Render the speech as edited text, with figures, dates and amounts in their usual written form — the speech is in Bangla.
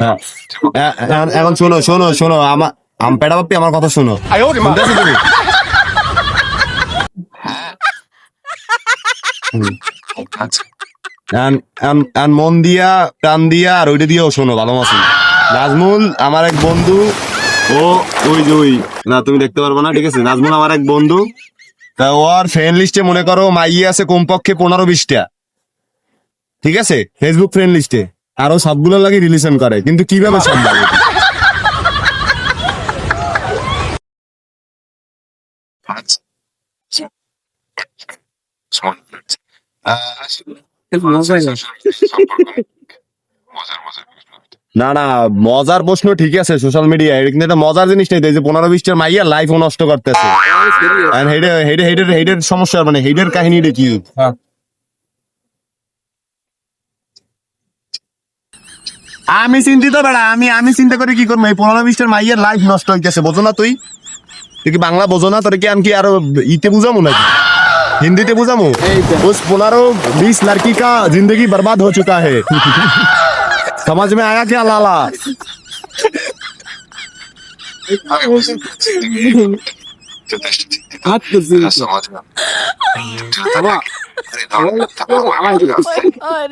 হ্যাঁ, এখন শোনো শোনো শোনো আমার পেড়া বাপ্পি আমার কথা শোনো, শুনতেছো তুমি? মন দিয়া প্রাণ দিয়া আর ওইটা দিয়েও শোনো ভালো মতো। নাজমুল আমার এক বন্ধু, ও ওই যে ওই না তুমি দেখতে পারবো না, ঠিক আছে? নাজমুল আমার এক বন্ধু, তা ওর ফ্রেন্ড লিস্টে মনে করো মাইয়ে আছে কমপক্ষে 15-20টা, ঠিক আছে? ফেসবুক ফ্রেন্ড লিস্টে আরো সবগুলো লাগে রিলেশন করে, কিন্তু কিভাবে সম্ভব? না না, মজার প্রশ্ন ঠিক আছে সোশ্যাল মিডিয়া, এটা কিন্তু একটা মজার জিনিস নেই যে 15-20টার মাইয়া লাইফও নষ্ট করতেছে। হেডের সমস্যা, মানে হেডের কাহিনীটা কি? আমি চিন্তিত বেড়া, আমি চিন্তা করে কি করবো? এই 15-20টার মাইয়ের লাইফ নষ্ট হইতেছে, বোঝো না? তুই কি বাংলা বোঝো না? তোর কি আমি কি আরো ইতে বুঝামু নাকি হিন্দিতে বুঝামু? उस 15-20 लड़की का जिंदगी बर्बाद हो चुका है। समझ में आया क्या लाला? Oh my God.